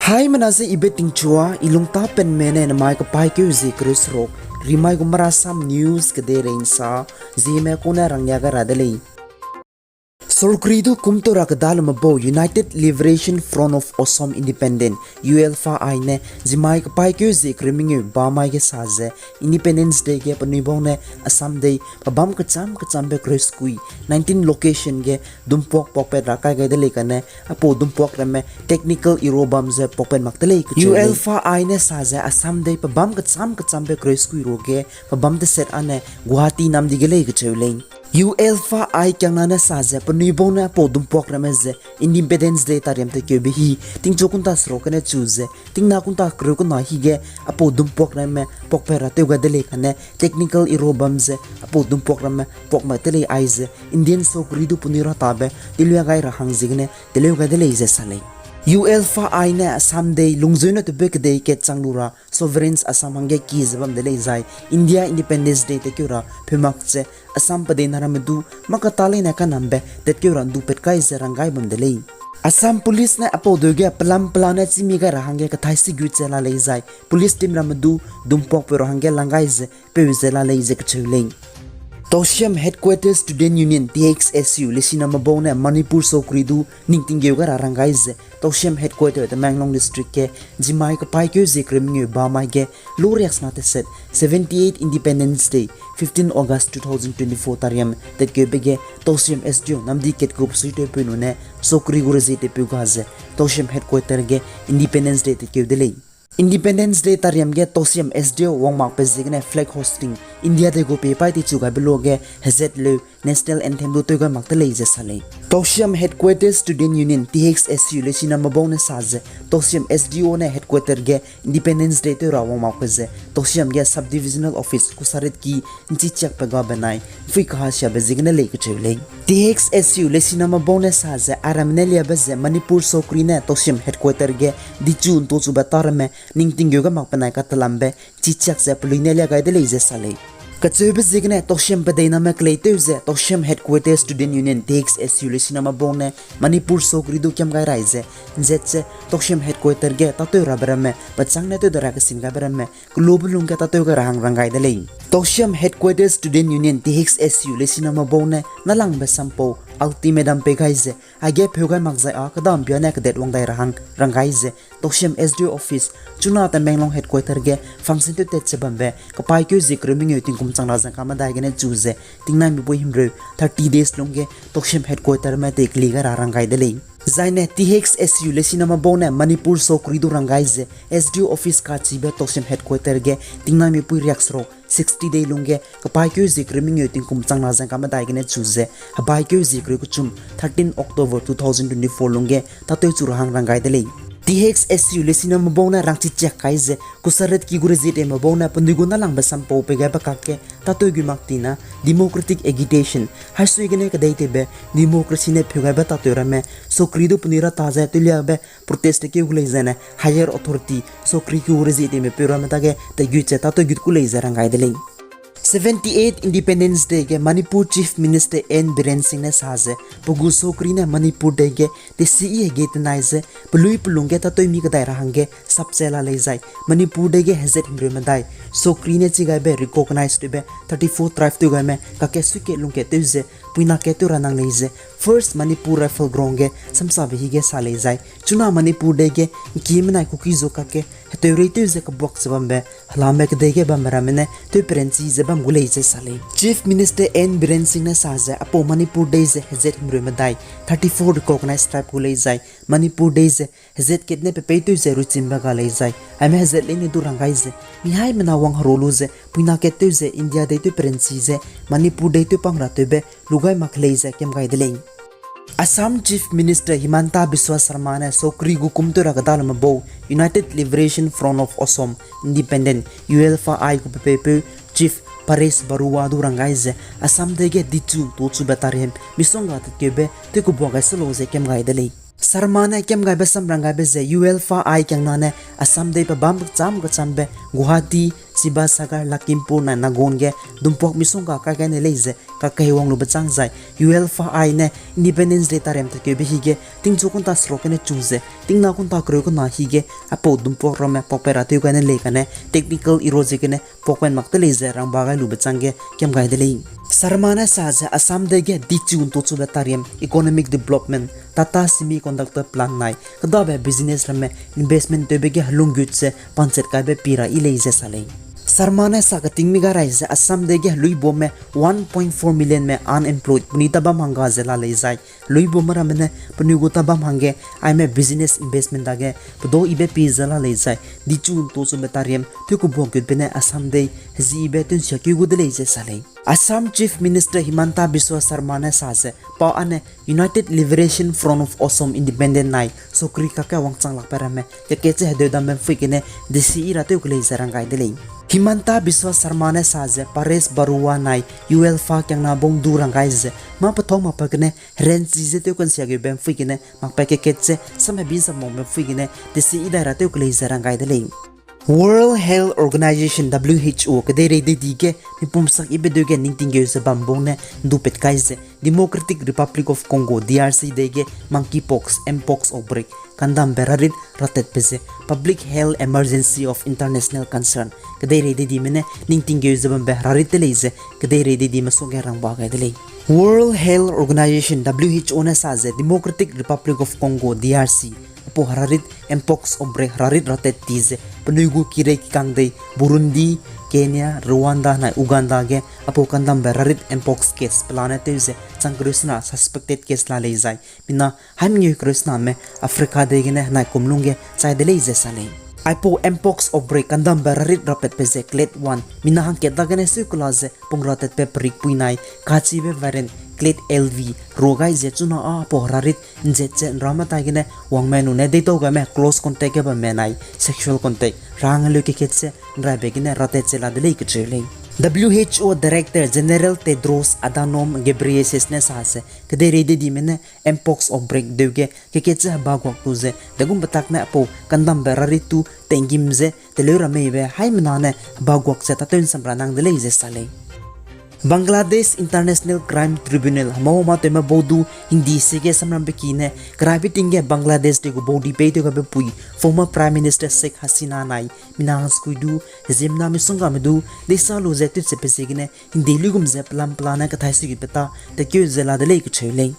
Hai manase ibeting chua ilung tapen mene na mai ka pai ke uzi krus rok rimai gumara sam news ke de reinsa zime kuna rangya ga radalei Sorkridu kumtora kadal mabo United Liberation Front of Assam Independent ULFA ne jimai ka pai ke zi krimingu ba mai ke saze Independence Day ke panibong ne Assam Day pabam kacham be kreskui 19 location ke dumpok pokpe rakai ga dele kane apo dumpok rame technical irobam ze pokpen maktele ULFA ne saze Assam Day pabam kacham be kreskui roge pabam de set ane Guwahati nam digele ke chewleng ULFA kyang na saze panibong na po dumpok rameze Independence Day tariam te kebe hi ting chokunta srokane chuze ting na kunta kroko na hi ge apo dumpok rame pokpera te gadele kane technical irobamze apo dumpok rame pokma tele aize Indian sokridu punira tabe dilya gai rahang zigne tele gadele ize sale ULFA ne Assam Day lungzuina to bek day ke changlura sovereigns Assam hange ki zabam dele zai India Independence Day te kyura phimakche Assam pade naramdu makatale na kanambe te kyura du petkai zarangai bam dele Assam police ne apo doge plam plana chimi ga rahange ka thaisi gwitsela le zai police team ramdu dumpok pero hange langai ze pe zela le ze kchuleng Tousem Headquarters Student Union TXSU lesina mabone Manipur sokridu ningtingeu ga rangai ze Tousem Headquarters the Manglong district ke jimai ka pai ke zikrimnge ba mai ge loriaks na te set 78 Independence Day 15 August 2024 tariam that ke bege Tousem SDO namdi ket group suite pe no ne sokri gurezi te pe ga ze Tousem Headquarters ge Independence Day te ke delay Independence Day tariam ge Tousem SDO wangmak pe zigne flag hosting India de go pe pai ti chuga beloge hazet le national anthem do toga makte le je sale Tousem Headquarters Student Union TXSU le sina mabone saze Tousem SDO ne headquarter ge Independence Day to rawa makze Tousem ge subdivisional office kusarit ki nchi chak pe ga banai fi kha sha be zigne le ke chule TXSU le sina mabone saze aramnelia be ze Manipur sokrine Tousem headquarter ge dichun to chu batarme ningting yoga makpanai ka talambe chichak se pluinelia ga de le je sale Kachebe zigne Tousem padena me kleiteuze Tousem Headquarters Student Union TXSU lesina mabone Manipur sokridu kyam gai raize nzetse Tousem Headquarters ge tatoi rabrame pachang to dara ka singa brame global lung ka tatoi ga rang rangai de lei Tousem Headquarters Student Union TXSU lesina mabone nalang be sampo ultimate dam pe gaize age phyogai makjai a kadam biane ka det wang dai rahang rangaize Tousem SDO office CHUNA ta Manglong headquarter ge function to te chebambe ka pai kyu zikreming yoting kum changla jang kama dai gene chuze tingna mi boi himre 30 days longge Tousem headquarter ma te kliga rangai de lei zaine TXSU lesina mabone Manipur sokridu rangaize SDO office ka chibe Tousem headquarter ge tingna mi pui riaksro 60 day lungge kapai kyu zikriming yoting kum changna jang kama dai gene chuze habai kyu zikri kuchum 13 October 2024 lungge tatoi churhang rangai de lei TXSU lesina mabona rangchi chek kaize kusaret ki gurezite mabona pandiguna lang basam po pega bakake tatoi gumaktina democratic agitation haisuigene kadaite be democracy ne phuga ba tatoi rame sokridu punira taza tulia be protest ke gulezana higher authority sokri ki gurezite me pyramata ge tagyuche tatoi gutkulei zarangai deleng 78 Independence Day ke Manipur Chief Minister N Biren Singh ne saze pugu sokri ne Manipur Day ke te CE ge tnaize pului pulungge ta toimi ka daira hange sabchela leizai Manipur Day ge hazet himre madai sokri ne chigai be recognized be 34 tribe tu ga me ka ke suke lungke teuze puina ke tu ranang leize first Manipur rifle gronge samsa be ge salezai CHUNA Manipur Day ge kimna kuki zoka ke heteurite ze ka box bambe halame ke dege bamra mene tu prensi ze bam gulei ze sale Chief Minister N Biren Singh ne saze apo Manipur Day ze hazet himre madai 34 recognized tribe gulei zai Manipur Day ze hazet ketne pe peitu ze ruchimba ga lei zai ame hazet leni du rangai ze mihai mena wang rolu ze puina ke tu ze India Day tu prensi ze Manipur Day tu pangra tebe lugai maklei ze kem gai deleng Assam Chief Minister Himanta Biswa Sarma ne sokri gu kumtu ragadal mabo United Liberation Front of Assam Independent ULFA gu pepe Chief Paris Baruwa du rangaize Assam dege dichu tochu betarem misonga tkebe te ku boga selo ze kem gai delei Sarma ne kem gai besam rangai be ze ULFA kyang na ne Assam de pa bam cham ga chambe Guwahati Sibasagar Lakimpur na nagonge dumpok misonga ka ga ne leize ka kahiwang lu bachang zai UELFA ai ne Independence Day tarem ta ke be hi ge ting chu kun ta sro ke ne chuze ting na kun ta kro ko na hi ge apo dum po ro me popera te ka ne le ka ne technical eroge ke ne pokwen mak te le ze rang ba ga lu bachang ge kem ga de le Sarmana saja Assam de ge di chun to chu tarem economic development Tata Semiconductor Plant nai kada be business rame investment te be ge halung gut se panchet ka be pira i le ze sale Sarmana sakating mi garai ze Assam de ge lui bom me 1.4 million me unemployed punita bam hanga zela le zai lui bom ra mene puniguta bam hange ai me business investment da ge do ibe pi zela le zai di chun to chu betariam tu ku bong gut bene Assam de zi be tun shaki gu de le ze sale Assam Chief Minister Himanta Biswa Sarmana saze pa ane United Liberation Front of Assam Independent nai sokri ka ka wangchang lak parame ya keche hede dam ben fikine disi ira te ukle zarang kai dele Himanta Biswa Sarmana saze Pares Barua nai UELFA kyang na bong durang kai ze ma pathong ma pakne ren chize te kon sia ge ben fikine mak pa ke keche sam bin sam mom ben fikine disi ida ra te ukle zarang kai dele World Health Organization WHO kadere de dige mipumsak ibedoge ningtinge se bambong ne dupet kaize Democratic Republic of Congo DRC dege monkeypox mpox outbreak kandam berarit ratet pese public health emergency of international concern kadere de di mene ningtinge se bambe rarit leize kadere de di masonge rang ba ga de World Health Organization WHO na saze Democratic Republic of Congo DRC po hararit mpox ombre hararit ratet tize penugu kire kangdei Burundi Kenya Rwanda na Uganda ge apo kandam hararit mpox case planeteze changkrusna suspected case la lezai mina hamnyu krusna me Africa de ge na kumlunge chai de leze sale Aipo mpox outbreak kandam hararit rapet peze clet 1 mina hang ke dagane circulaze pungratet pe prik puinai kachi be variant Clet LV rogai je chuna a pohrarit jeche ramata gine wangmenu ne deito ga me close contact ba menai sexual contact rangalu ke ketse ndra begine rate chela de ke chele WHO Director General Tedros Adhanom Ghebreyesus ne sase kedere de dimene mpox outbreak deuge ke ketse bagwak tuze dagum batak na apo kandam beraritu tengimze telura mebe haimnane bagwak se tatun samranang de leze sale Bangladesh International Crime Tribunal hamawma tema bodu hindi sige samram bekine gravitinge Bangladesh de go body pe de go pui former Prime Minister Sheikh Hasina nai minang skuidu zimna mi sunga medu desa lo zetit se pesegine hindi ligum ze plan plana ka thaisi gipeta te kyu zela de le ke chele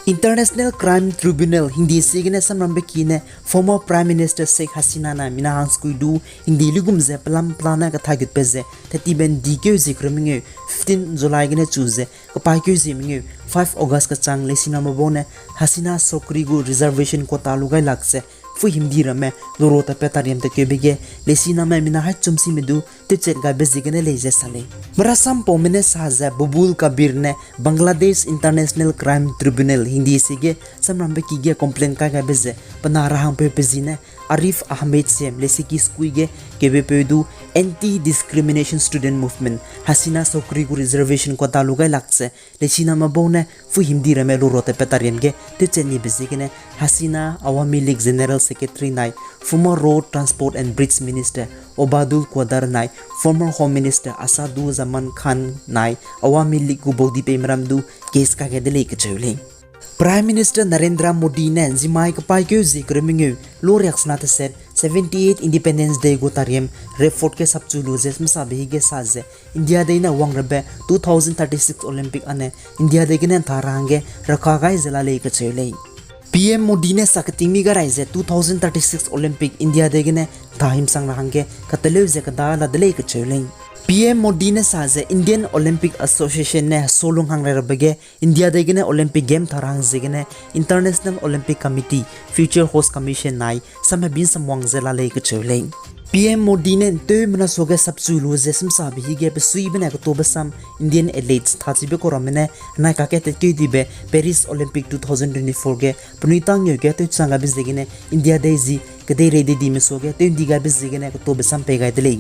International Crime Tribunal hindi sigine samram bekine former Prime Minister Sheikh Hasina na minang skuidu hindi ligum ze plan plana ka thagit peze thati ben dikeu zikreminge 15 July gine chuze ko paikyu ziminge 5 August ka chang lesina mabone Hasina sokri gu reservation ko talugai lakse fu hindi rame lorota petariam te kebege lesina me mina ha chumsi medu te chen ga bezigene leze sale marasam pomene saza bubul kabir ne Bangladesh International Crime Tribunal hindi sige samrambe kige complaint ka ga beze panarahang pe pezine Arif Ahmed Sem lesiki skuige kebe pedu anti discrimination student movement Hasina sokri gu reservation ko talugai lakse lesina mabone fu hindi rame lorota petariam ge te chen ni bezigene Hasina Awami League General Secretary nai former Road Transport and Bridge Minister Obadul Kwadar nai former Home Minister Asadu Zaman Khan nai Awami League gu bodi pe maramdu case ka gedele ke chule Prime Minister Narendra Modi ne zimai ka pai kyu zikremingu lo reaksna te set 78 Independence Day go tariem report ke sabchu loses msa behi ge saze India de na wangrabe 2036 Olympic ane India de gene tharange rakha gai zela le ke chule PM Modi ne sakating mi garai ze 2036 Olympic India de gene thahim sang rahange katale ze kada la dele ke chule PM Modi ne saze Indian Olympic Association ne solung hang rabage India de gene Olympic game tharang ze gene International Olympic Committee Future Host Commission nai samhe bin samwang zela le ke chule PM Modi ne te mna soge sabchu lo je samsa bi ge be sui bena ko to basam Indian athletes thajibe ko ramene na ka ke te dibe Paris Olympic 2024 ge punitang ye ge te changa bi zegine India de zi ke de re de di me soge te diga bi zegine ko to basam pe ga de le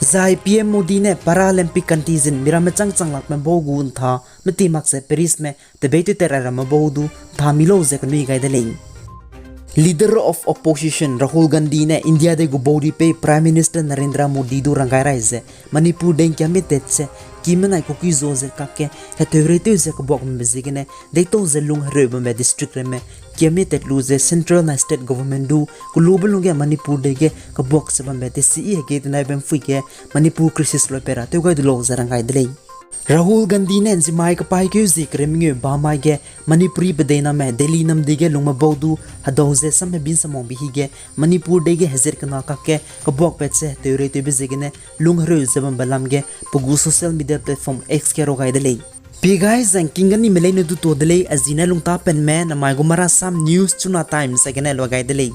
Zai PM Modi ne Paralympic contingent mirame chang lak me bogun tha meti mak se Paris me te beitu terara ma bodu tha milo ze kan mi ga de le Leader of opposition Rahul Gandhi ne India de gubodi pe Prime Minister Narendra Modi du rangai raise Manipur den kya mitet se kimana ko ki zoze kakke he teorete ze ko bok mbezigene de to ze lung hre me district me kya mitet luze central na state government du global lunge Manipur de ge ko bok se bambe te si e ge na bem fuike Manipur crisis lo pera te go de lo zarangai de Rahul Gandhi ne zimai ka pai ke zikre minge ba mai ge Manipuri bedena me Delhi nam de ge lungma bodu hadoze sam bin samong bi ge Manipur de ge hazir kana ka ke ka bok pet se teore te bizigene lung hre zabam balam ge pugu social media platform X ke ro ga de P guys and kingani melene du to de azina lung ta pen me na mai go mara sam news CHUNA times again lo ga de